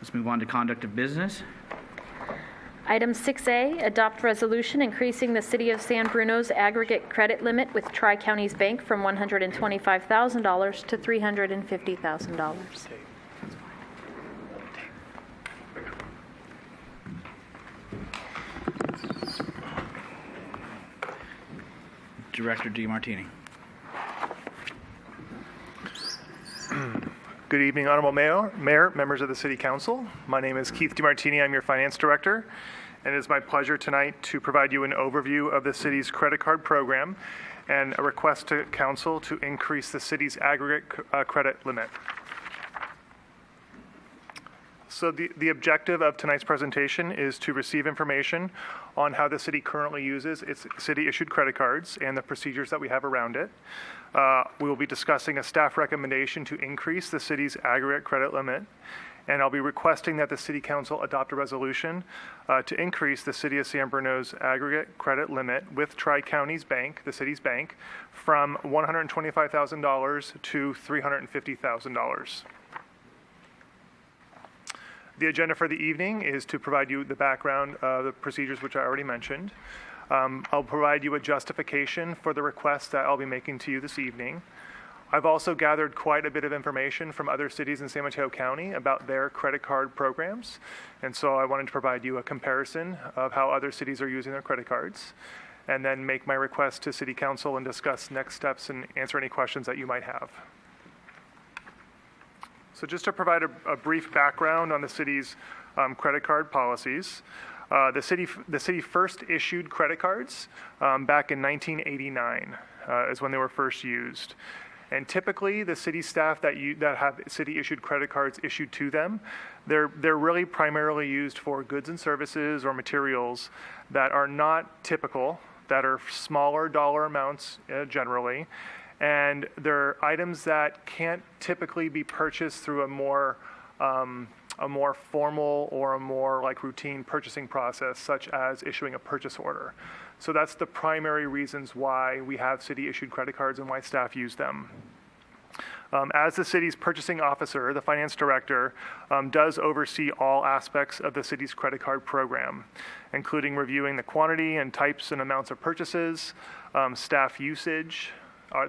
Let's move on to conduct of business. Item 6A, adopt resolution increasing the City of San Bruno's aggregate credit limit with Tri-Counties Bank from $125,000 to $350,000. Director DiMartini. Good evening, Honorable Mayor, members of the City Council. My name is Keith DiMartini. I'm your Finance Director, and it is my pleasure tonight to provide you an overview of the City's credit card program and a request to Council to increase the City's aggregate credit limit. So the objective of tonight's presentation is to receive information on how the City currently uses its City-issued credit cards and the procedures that we have around it. We will be discussing a staff recommendation to increase the City's aggregate credit limit, and I'll be requesting that the City Council adopt a resolution to increase the City of San Bruno's aggregate credit limit with Tri-Counties Bank, the City's bank, from $125,000 to $350,000. The agenda for the evening is to provide you the background of the procedures which I already mentioned. I'll provide you a justification for the request that I'll be making to you this evening. I've also gathered quite a bit of information from other cities in San Mateo County about their credit card programs, and so I wanted to provide you a comparison of how other cities are using their credit cards, and then make my request to City Council and discuss next steps and answer any questions that you might have. So just to provide a brief background on the city's credit card policies, the city first issued credit cards back in 1989 is when they were first used. And typically, the city staff that have city-issued credit cards issued to them, they're really primarily used for goods and services or materials that are not typical, that are smaller dollar amounts generally, and they're items that can't typically be purchased through a more formal or a more like routine purchasing process, such as issuing a purchase order. So that's the primary reasons why we have city-issued credit cards and why staff use them. As the city's purchasing officer, the finance director does oversee all aspects of the city's credit card program, including reviewing the quantity and types and amounts of purchases, staff usage,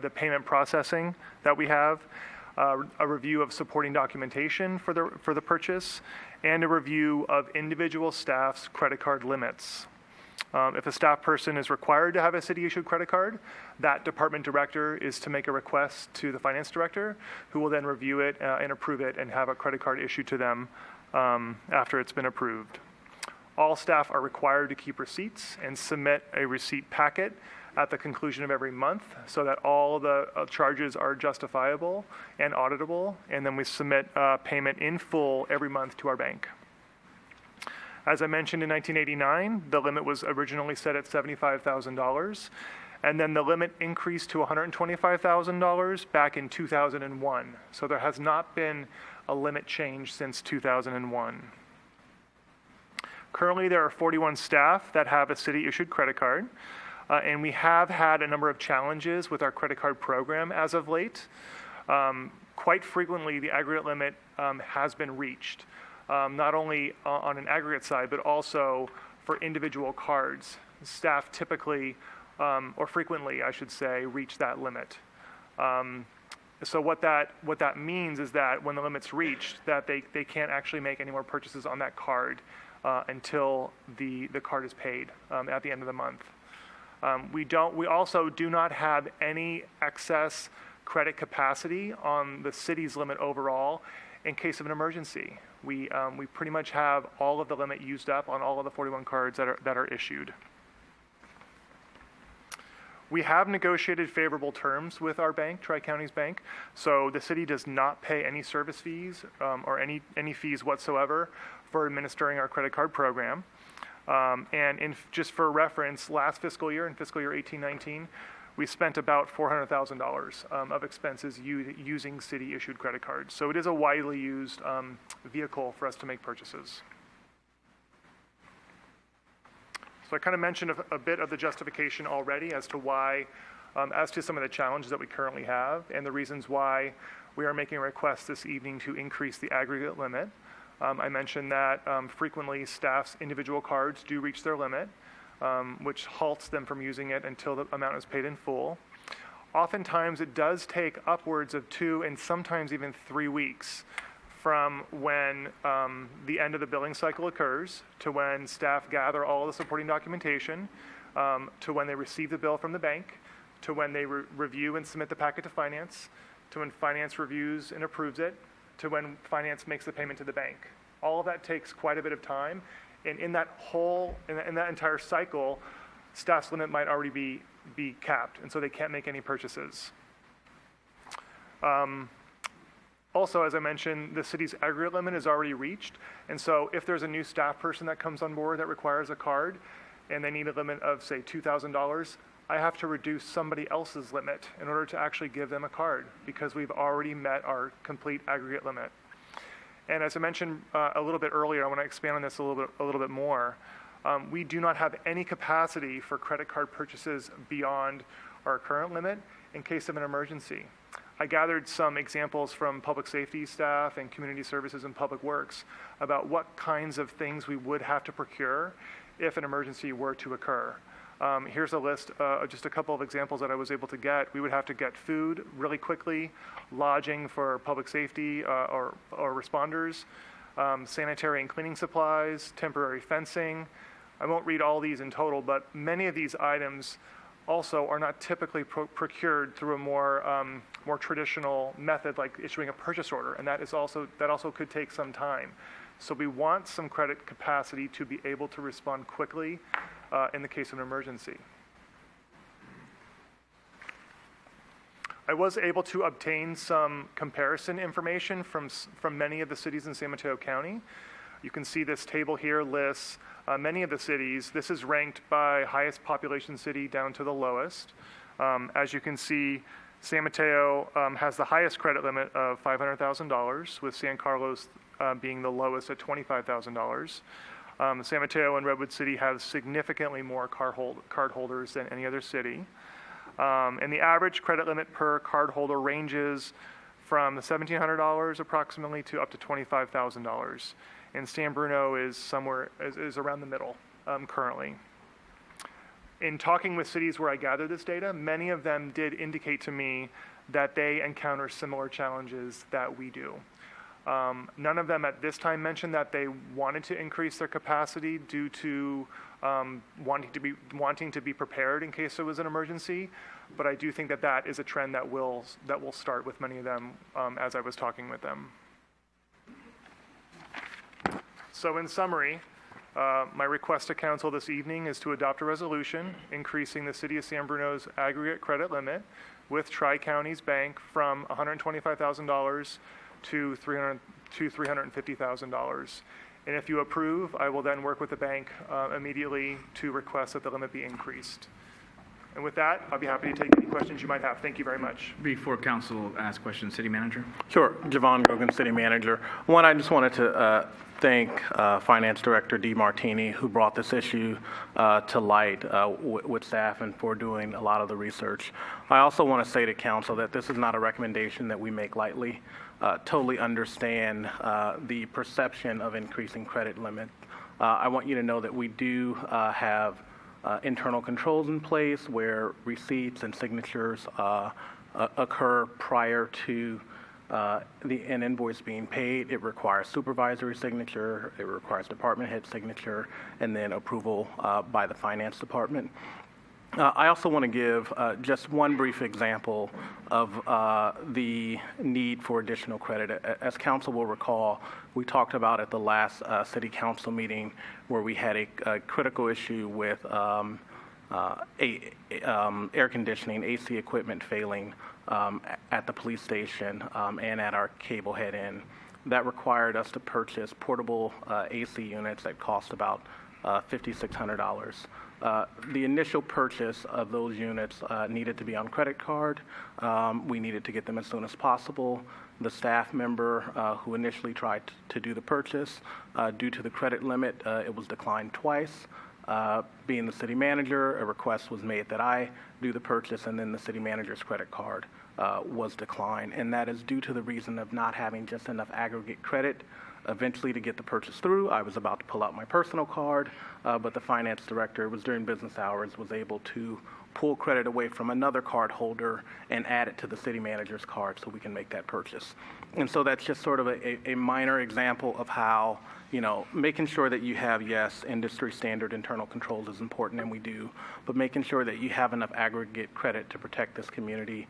the payment processing that we have, a review of supporting documentation for the purchase, and a review of individual staff's credit card limits. If a staff person is required to have a city-issued credit card, that department director is to make a request to the finance director, who will then review it and approve it and have a credit card issued to them after it's been approved. All staff are required to keep receipts and submit a receipt packet at the conclusion of every month so that all the charges are justifiable and auditable, and then we submit payment in full every month to our bank. As I mentioned, in 1989, the limit was originally set at $75,000, and then the limit increased to $125,000 back in 2001. So there has not been a limit change since 2001. Currently, there are 41 staff that have a city-issued credit card, and we have had a number of challenges with our credit card program as of late. Quite frequently, the aggregate limit has been reached. Not only on an aggregate side, but also for individual cards. Staff typically, or frequently, I should say, reach that limit. So what that means is that when the limit's reached, that they can't actually make any more purchases on that card until the card is paid at the end of the month. We also do not have any excess credit capacity on the city's limit overall in case of an emergency. We pretty much have all of the limit used up on all of the 41 cards that are issued. We have negotiated favorable terms with our bank, Tri-Counties Bank, so the city does not pay any service fees or any fees whatsoever for administering our credit card program. And just for reference, last fiscal year, in fiscal year 18-19, we spent about $400,000 of expenses using city-issued credit cards. So it is a widely used vehicle for us to make purchases. So I kind of mentioned a bit of the justification already as to why, as to some of the challenges that we currently have and the reasons why we are making a request this evening to increase the aggregate limit. I mentioned that frequently staff's individual cards do reach their limit, which halts them from using it until the amount is paid in full. Oftentimes, it does take upwards of 2 and sometimes even 3 weeks from when the end of the billing cycle occurs to when staff gather all of the supporting documentation, to when they receive the bill from the bank, to when they review and submit the packet to finance, to when finance reviews and approves it, to when finance makes the payment to the bank. All of that takes quite a bit of time, and in that entire cycle, staff's limit might already be capped, and so they can't make any purchases. Also, as I mentioned, the city's aggregate limit is already reached, and so if there's a new staff person that comes on board that requires a card, and they need a limit of, say, $2,000, I have to reduce somebody else's limit in order to actually give them a card, because we've already met our complete aggregate limit. And as I mentioned a little bit earlier, I want to expand on this a little bit more. We do not have any capacity for credit card purchases beyond our current limit in case of an emergency. I gathered some examples from public safety staff and community services and public works about what kinds of things we would have to procure if an emergency were to occur. Here's a list, just a couple of examples that I was able to get. We would have to get food really quickly, lodging for public safety or responders, sanitary and cleaning supplies, temporary fencing. I won't read all these in total, but many of these items also are not typically procured through a more traditional method like issuing a purchase order, and that also could take some time. So we want some credit capacity to be able to respond quickly in the case of an emergency. I was able to obtain some comparison information from many of the cities in San Mateo County. You can see this table here lists many of the cities. This is ranked by highest population city down to the lowest. As you can see, San Mateo has the highest credit limit of $500,000, with San Carlos being the lowest at $25,000. San Mateo and Redwood City have significantly more card holders than any other city. And the average credit limit per card holder ranges from $1,700 approximately to up to $25,000. And San Bruno is around the middle currently. In talking with cities where I gathered this data, many of them did indicate to me that they encounter similar challenges that we do. None of them at this time mentioned that they wanted to increase their capacity due to wanting to be prepared in case there was an emergency, but I do think that is a trend that will start with many of them as I was talking with them. So in summary, my request to council this evening is to adopt a resolution increasing the City of San Bruno's aggregate credit limit with Tri-Counties Bank from $125,000 to $350,000. And if you approve, I will then work with the bank immediately to request that the limit be increased. And with that, I'll be happy to take any questions you might have. Thank you very much. Before council asks questions, City Manager? Sure. Javon Gogan, City Manager. One, I just wanted to thank Finance Director DeMartini, who brought this issue to light with staff and for doing a lot of the research. I also want to say to council that this is not a recommendation that we make lightly. Totally understand the perception of increasing credit limit. I want you to know that we do have internal controls in place where receipts and signatures occur prior to an invoice being paid. It requires supervisory signature, it requires department head signature, and then approval by the finance department. I also want to give just one brief example of the need for additional credit. As council will recall, we talked about at the last city council meeting where we had a critical issue with air conditioning, AC equipment failing at the police station and at our cable head end. That required us to purchase portable AC units that cost about $5,600. The initial purchase of those units needed to be on credit card. We needed to get them as soon as possible. The staff member who initially tried to do the purchase, due to the credit limit, it was declined twice. Being the city manager, a request was made that I do the purchase, and then the city manager's credit card was declined, and that is due to the reason of not having just enough aggregate credit eventually to get the purchase through. I was about to pull out my personal card, but the finance director was during business hours, was able to pull credit away from another card holder and add it to the city manager's card so we can make that purchase. And so that's just sort of a minor example of how, making sure that you have, yes, industry standard internal controls is important, and we do, but making sure that you have enough aggregate credit to protect this community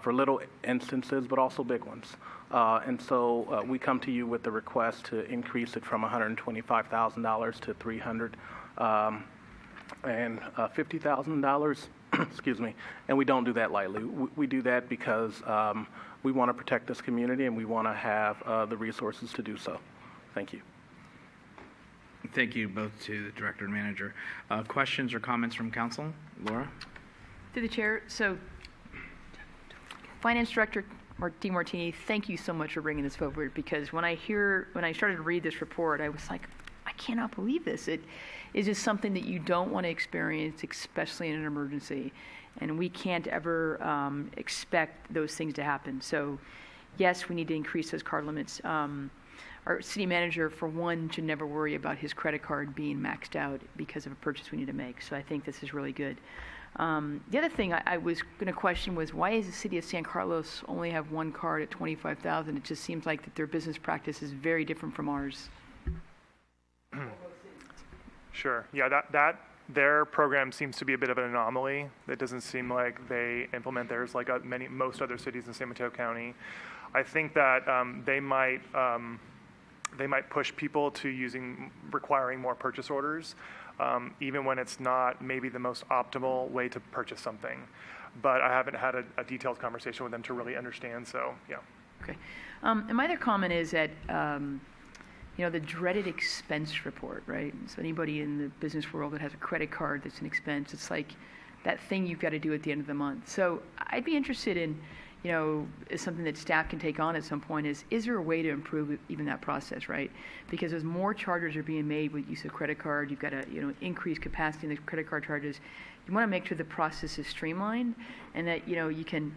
for little instances, but also big ones. And so we come to you with the request to increase it from $125,000 to $350,000, excuse me, and we don't do that lightly. We do that because we want to protect this community and we want to have the resources to do so. Thank you. Thank you both to the director and manager. Questions or comments from council? Laura? Through the chair, so Finance Director DeMartini, thank you so much for bringing this forward, because when I started to read this report, I was like, I cannot believe this. It is just something that you don't want to experience, especially in an emergency, and we can't ever expect those things to happen. So yes, we need to increase those card limits. Our city manager, for one, should never worry about his credit card being maxed out because of a purchase we need to make. So I think this is really good. The other thing I was going to question was, why does the city of San Carlos only have one card at $25,000? It just seems like that their business practice is very different from ours. Sure. Yeah, their program seems to be a bit of an anomaly. It doesn't seem like they implement theirs like most other cities in San Mateo County. I think that they might push people to requiring more purchase orders, even when it's not maybe the most optimal way to purchase something. But I haven't had a detailed conversation with them to really understand, so yeah. Okay. And my other comment is that, the dreaded expense report, right? So anybody in the business world that has a credit card that's an expense, it's like that thing you've got to do at the end of the month. So I'd be interested in, is something that staff can take on at some point is there a way to improve even that process, right? Because as more charges are being made with use of credit card, you've got to, increase capacity in the credit card charges. You want to make sure the process is streamlined and that, you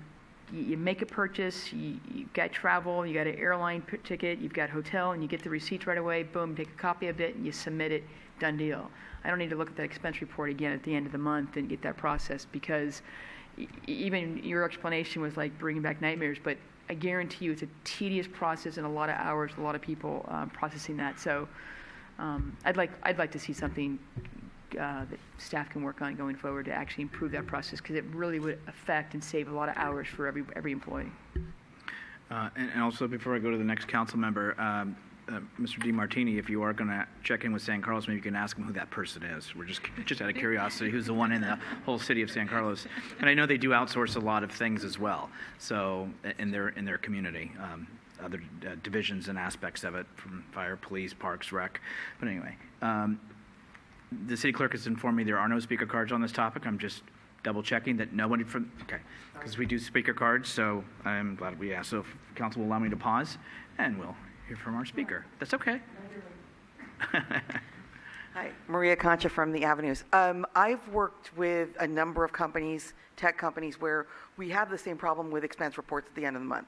make a purchase, you got travel, you got an airline ticket, you've got hotel, and you get the receipts right away, boom, take a copy of it, and you submit it, done deal. I don't need to look at that expense report again at the end of the month and get that processed, because even your explanation was like bringing back nightmares, but I guarantee you it's a tedious process and a lot of hours, a lot of people processing that. So I'd like to see something that staff can work on going forward to actually improve that process, because it really would affect and save a lot of hours for every employee. And also, before I go to the next council member, Mr. DeMartini, if you are going to check in with San Carlos, maybe you can ask him who that person is. We're just out of curiosity, who's the one in the whole city of San Carlos. And I know they do outsource a lot of things as well, so in their community, other divisions and aspects of it, from fire, police, parks, rec. But anyway, the city clerk has informed me there are no speaker cards on this topic. I'm just double checking that nobody from, okay, because we do speaker cards, so I'm glad we asked. So if council will allow me to pause, and we'll hear from our speaker. That's okay. Hi, Maria Concha from the Avenues. I've worked with a number of companies, tech companies, where we have the same problem with expense reports at the end of the month.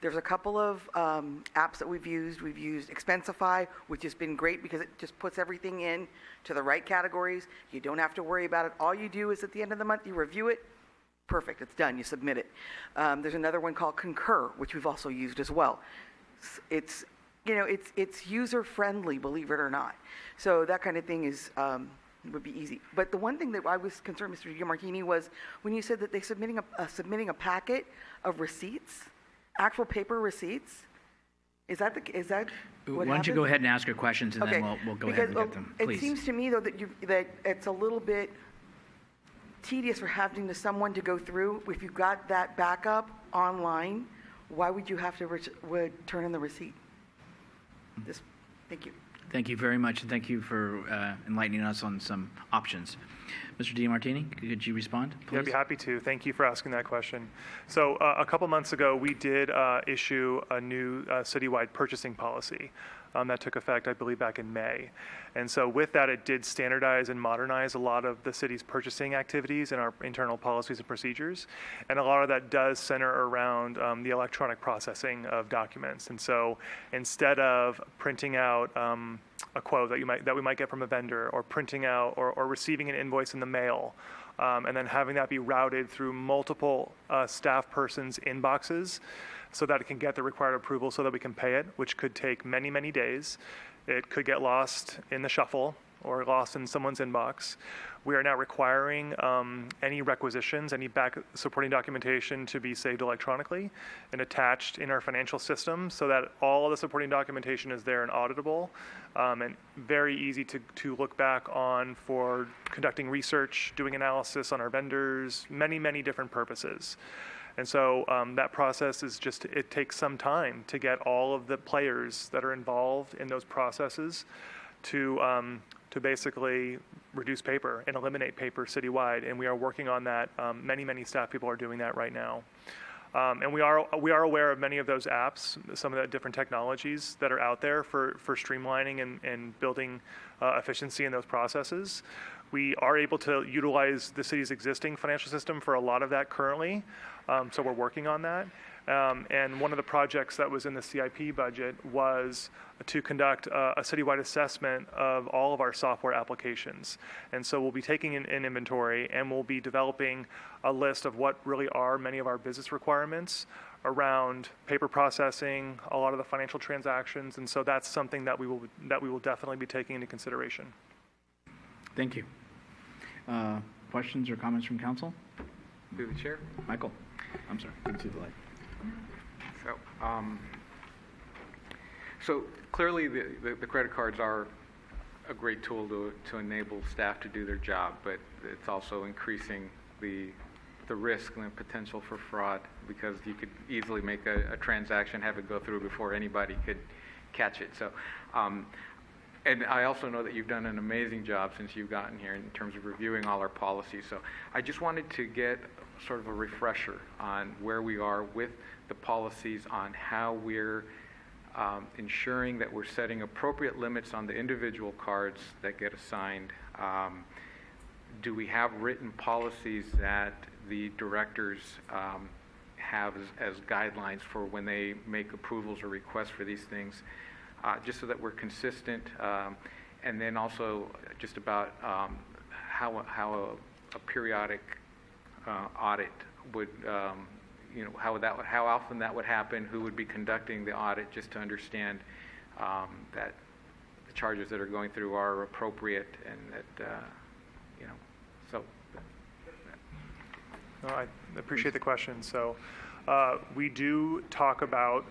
There's a couple of apps that we've used. We've used Expensify, which has been great because it just puts everything in to the right categories. You don't have to worry about it. All you do is at the end of the month, you review it. Perfect, it's done, you submit it. There's another one called Concur, which we've also used as well. It's user-friendly, believe it or not. So that kind of thing is would be easy. But the one thing that I was concerned, Mr. DeMartini, was when you said that they're submitting a packet of receipts, actual paper receipts. Is that what Why don't you go ahead and ask your questions, and then we'll go ahead and get them, please. It seems to me, though, that it's a little bit tedious for having someone to go through. If you've got that backup online, why would you have to turn in the receipt? Thank you. Thank you very much, and thank you for enlightening us on some options. Mr. DiMartini, could you respond, please? Yeah, I'd be happy to. Thank you for asking that question. So a couple months ago, we did issue a new citywide purchasing policy that took effect, I believe, back in May. And so with that, it did standardize and modernize a lot of the city's purchasing activities and our internal policies and procedures. And a lot of that does center around the electronic processing of documents. And so instead of printing out a quote that we might get from a vendor, or printing out or receiving an invoice in the mail, and then having that be routed through multiple staff persons' inboxes so that it can get the required approval so that we can pay it, which could take many, many days. It could get lost in the shuffle or lost in someone's inbox. We are now requiring any requisitions, any back supporting documentation to be saved electronically and attached in our financial system so that all of the supporting documentation is there and auditable, and very easy to look back on for conducting research, doing analysis on our vendors, many, many different purposes. And so that process is it takes some time to get all of the players that are involved in those processes to basically reduce paper and eliminate paper citywide. And we are working on that. Many, many staff people are doing that right now. And we are aware of many of those apps, some of the different technologies that are out there for streamlining and building efficiency in those processes. We are able to utilize the city's existing financial system for a lot of that currently, so we're working on that. And one of the projects that was in the CIP budget was to conduct a citywide assessment of all of our software applications. And so we'll be taking an inventory, and we'll be developing a list of what really are many of our business requirements around paper processing, a lot of the financial transactions. And so that's something that we will definitely be taking into consideration. Thank you. Questions or comments from council? Through the chair. Michael, I'm sorry, didn't see the light. So clearly the credit cards are a great tool to enable staff to do their job, but it's also increasing the risk and the potential for fraud, because you could easily make a transaction, have it go through before anybody could catch it. So, and I also know that you've done an amazing job since you've gotten here in terms of reviewing all our policies. So I just wanted to get sort of a refresher on where we are with the policies, on how we're ensuring that we're setting appropriate limits on the individual cards that get assigned. Do we have written policies that the directors have as guidelines for when they make approvals or requests for these things, just so that we're consistent? And then also just about how a periodic audit would, how often that would happen, who would be conducting the audit, just to understand that the charges that are going through are appropriate, and that, so. No, I appreciate the question. So we do talk about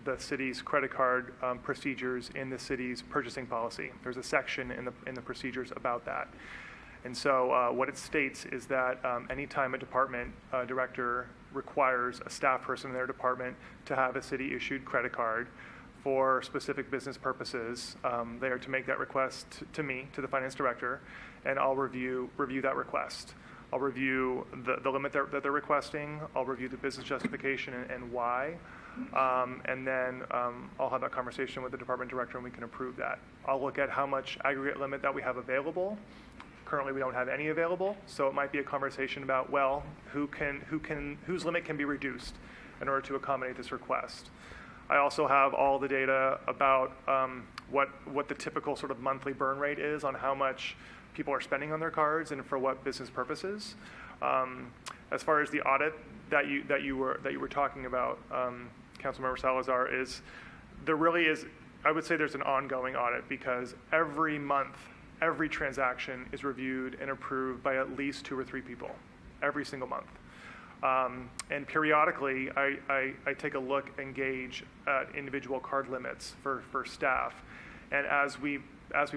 the city's credit card procedures in the city's purchasing policy. There's a section in the procedures about that. And so what it states is that anytime a department director requires a staff person in their department to have a city-issued credit card for specific business purposes, they are to make that request to me, to the finance director, and I'll review that request. I'll review the limit that they're requesting. I'll review the business justification and why. And then I'll have that conversation with the department director, and we can approve that. I'll look at how much aggregate limit that we have available. Currently, we don't have any available, so it might be a conversation about, well, whose limit can be reduced in order to accommodate this request. I also have all the data about what the typical sort of monthly burn rate is on how much people are spending on their cards and for what business purposes. As far as the audit that you were talking about, Councilmember Salazar, I would say there's an ongoing audit, because every month, every transaction is reviewed and approved by at least 2 or 3 people every single month. And periodically, I take a look and gauge at individual card limits for staff. And as we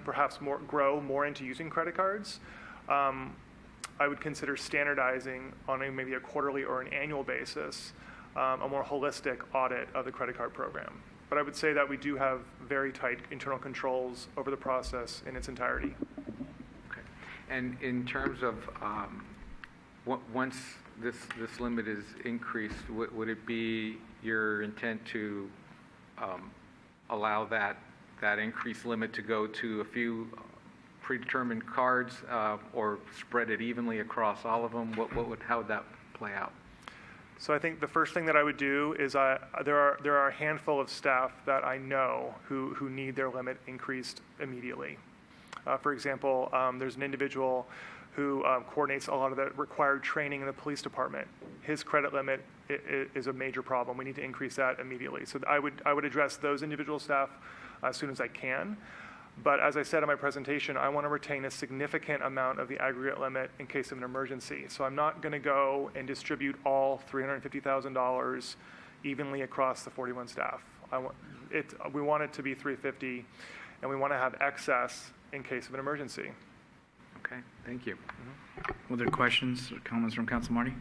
perhaps grow more into using credit cards, I would consider standardizing on maybe a quarterly or an annual basis a more holistic audit of the credit card program. But I would say that we do have very tight internal controls over the process in its entirety. Okay. And in terms of, once this limit is increased, would it be your intent to allow that increased limit to go to a few predetermined cards, or spread it evenly across all of them? How would that play out? So I think the first thing that I would do is there are a handful of staff that I know who need their limit increased immediately. For example, there's an individual who coordinates a lot of the required training in the police department. His credit limit is a major problem. We need to increase that immediately. So I would address those individual staff as soon as I can. But as I said in my presentation, I want to retain a significant amount of the aggregate limit in case of an emergency. So I'm not going to go and distribute all $350,000 evenly across the 41 staff. We want it to be $350,000, and we want to have excess in case of an emergency. Okay, thank you. Other questions or comments from Council Marty?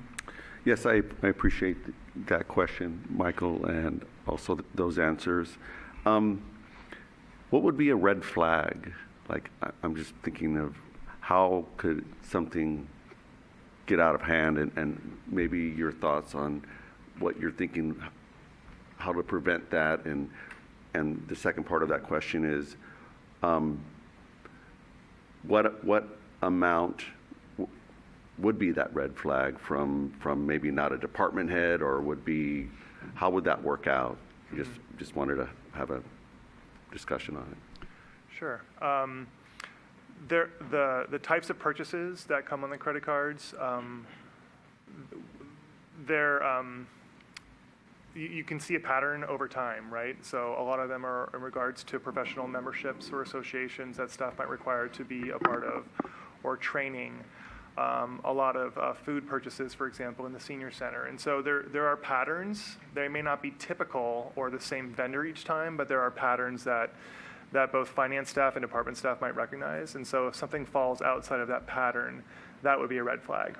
Yes, I appreciate that question, Michael, and also those answers. What would be a red flag? Like, I'm just thinking of how could something get out of hand, and maybe your thoughts on what you're thinking, how to prevent that, and the second part of that question is, what amount would be that red flag from maybe not a department head, or how would that work out? Just wanted to have a discussion on it. Sure. The types of purchases that come on the credit cards, you can see a pattern over time, right? So a lot of them are in regards to professional memberships or associations that staff might require to be a part of, or training. A lot of food purchases, for example, in the senior center. And so there are patterns. They may not be typical or the same vendor each time, but there are patterns that both finance staff and department staff might recognize. And so if something falls outside of that pattern, that would be a red flag.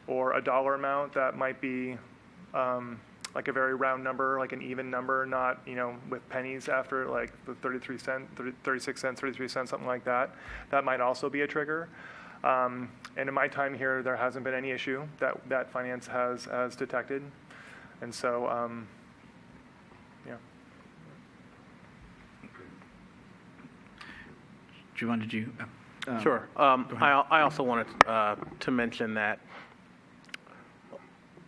Or a dollar amount that might be like a very round number, like an even number, not, with pennies after, like the 36 cents, 33 cents, something like that. That might also be a trigger. And in my time here, there hasn't been any issue that finance has detected. And so, yeah. Javon, did you? Sure. I also wanted to mention that,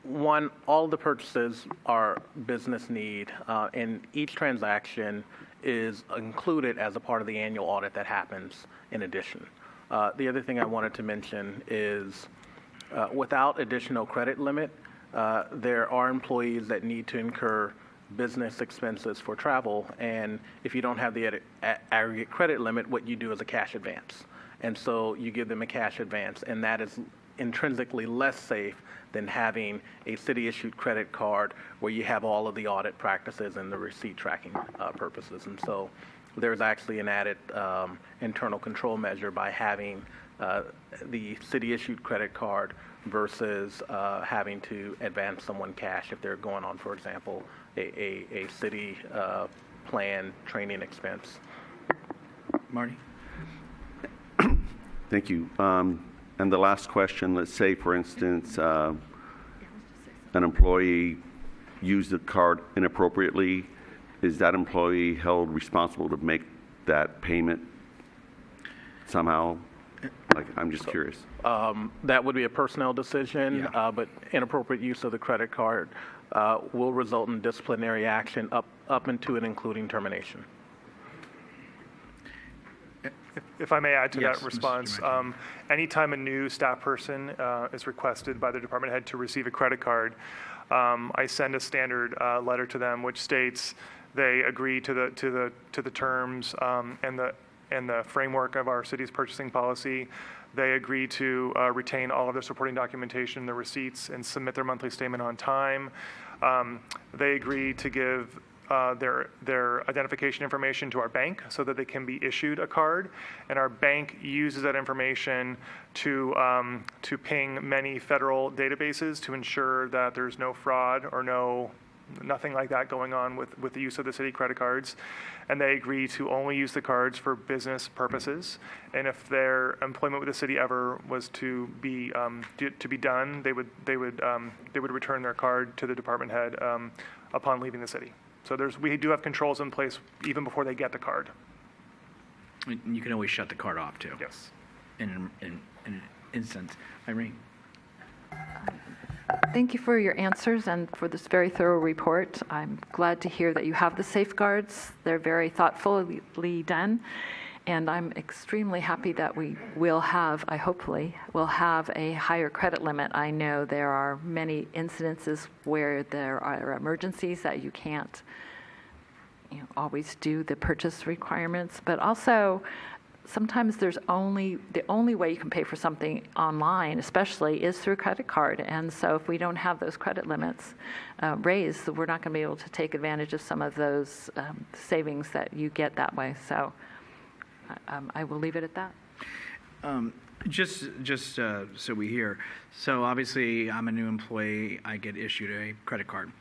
one, all the purchases are business need, and each transaction is included as a part of the annual audit that happens in addition. The other thing I wanted to mention is without additional credit limit, there are employees that need to incur business expenses for travel, and if you don't have the aggregate credit limit, what you do is a cash advance. And so you give them a cash advance, and that is intrinsically less safe than having a city-issued credit card where you have all of the audit practices and the receipt tracking purposes. And so there's actually an added internal control measure by having the city-issued credit card versus having to advance someone cash if they're going on, for example, a city plan training expense. Marty? Thank you. And the last question, let's say, for instance, an employee used the card inappropriately. Is that employee held responsible to make that payment somehow? Like, I'm just curious. That would be a personnel decision, but inappropriate use of the credit card will result in disciplinary action up into and including termination. If I may add to Yes, that response, anytime a new staff person is requested by the department head to receive a credit card, I send a standard letter to them which states they agree to the terms and the framework of our city's purchasing policy. They agree to retain all of their supporting documentation, their receipts, and submit their monthly statement on time. They agree to give their identification information to our bank so that they can be issued a card, and our bank uses that information to ping many federal databases to ensure that there's no fraud or no Nothing like that going on with the use of the city credit cards. And they agree to only use the cards for business purposes. And if their employment with the city ever was to be done, they would return their card to the department head upon leaving the city. So we do have controls in place even before they get the card. You can always shut the card off, too. Yes. In an instance. Irene? Thank you for your answers and for this very thorough report. I'm glad to hear that you have the safeguards. They're very thoughtfully done. And I'm extremely happy that we will have, hopefully, will have a higher credit limit. I know there are many incidences where there are emergencies that you can't always do the purchase requirements, but also sometimes the only way you can pay for something online, especially, is through credit card. And so if we don't have those credit limits raised, we're not going to be able to take advantage of some of those savings that you get that way. So I will leave it at that. Just so we hear. So obviously, I'm a new employee. I get issued a credit card.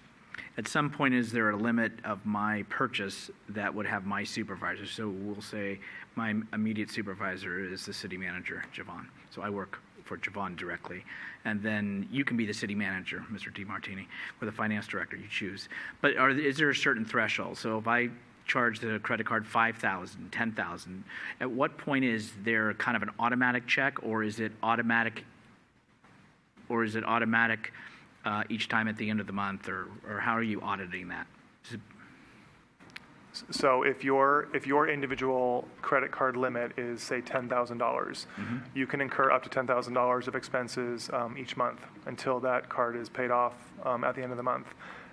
At some point, is there a limit of my purchase that would have my supervisor? So we'll say my immediate supervisor is the city manager, Javon. So I work for Javon directly. And then you can be the city manager, Mr. DiMartini, or the finance director, you choose. But is there a certain threshold? So if I charge the credit card $5,000, $10,000, at what point is there kind of an automatic check, or is it automatic each time at the end of the month, or how are you auditing that? So if your individual credit card limit is, say, $10,000, you can incur up to $10,000 of expenses each month until that card is paid off at the end of the month.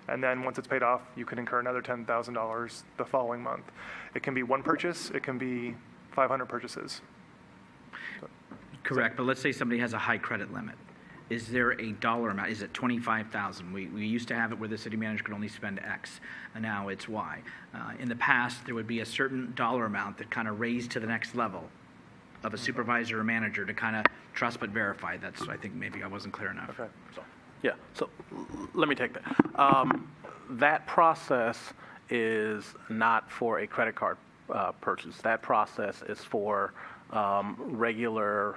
And then once it's paid off, you can incur another $10,000 the following month. It can be one purchase. It can be 500 purchases. Correct, but let's say somebody has a high credit limit. Is there a dollar amount? Is it $25,000? We used to have it where the city manager could only spend X, and now it's Y. In the past, there would be a certain dollar amount that kind of raised to the next level of a supervisor or manager to kind of trust but verify. That's, I think, maybe I wasn't clear enough. Okay. So let me take that. That process is not for a credit card purchase. That process is for regular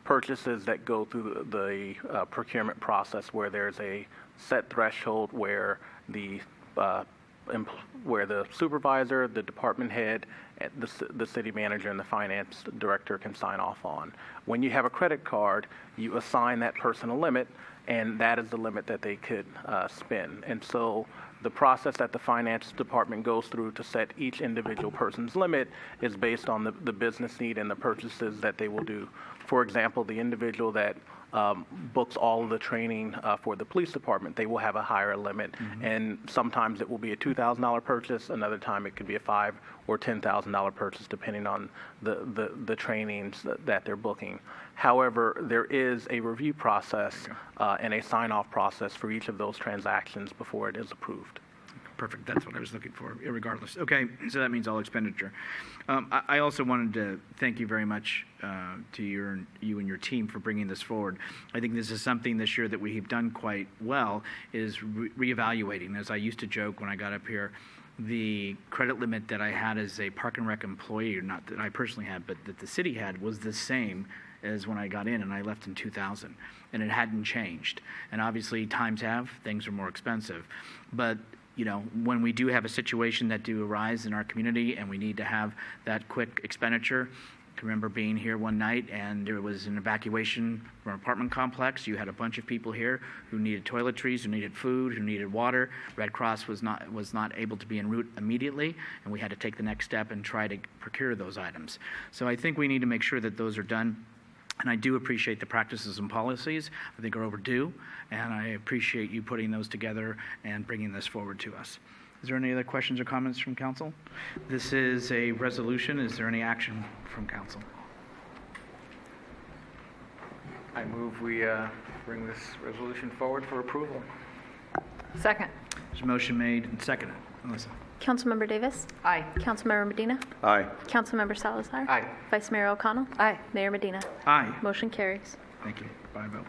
purchases that go through the procurement process, where there's a set threshold where the supervisor, the department head, the city manager, and the finance director can sign off on. When you have a credit card, you assign that person a limit, and that is the limit that they could spend. And so the process that the finance department goes through to set each individual person's limit is based on the business need and the purchases that they will do. For example, the individual that books all of the training for the police department, they will have a higher limit. And sometimes it will be a $2,000 purchase. Another time it could be a $5,000 or $10,000 purchase, depending on the trainings that they're booking. However, there is a review process and a sign-off process for each of those transactions before it is approved. Perfect. That's what I was looking for, regardless. Okay, so that means all expenditure. I also wanted to thank you very much to you and your team for bringing this forward. I think this is something this year that we've done quite well, is reevaluating. As I used to joke when I got up here, the credit limit that I had as a Park and Rec employee, or not that I personally had, but that the city had, was the same as when I got in, and I left in 2000, and it hadn't changed. And obviously, times have, things are more expensive. But when we do have a situation that do arise in our community and we need to have that quick expenditure, I can remember being here one night and there was an evacuation from an apartment complex. You had a bunch of people here who needed toiletries, who needed food, who needed water. Red Cross was not able to be en route immediately, and we had to take the next step and try to procure those items. So I think we need to make sure that those are done. And I do appreciate the practices and policies. I think are overdue, and I appreciate you putting those together and bringing this forward to us. Is there any other questions or comments from council? This is a resolution. Is there any action from council? I move we bring this resolution forward for approval. Second. There's a motion made and seconded. Alyssa. Councilmember Davis? Aye. Councilmember Medina? Aye. Councilmember Salazar? Aye. Vice Mayor O'Connell? Aye. Mayor Medina? Aye. Motion carries. Thank you. By vote.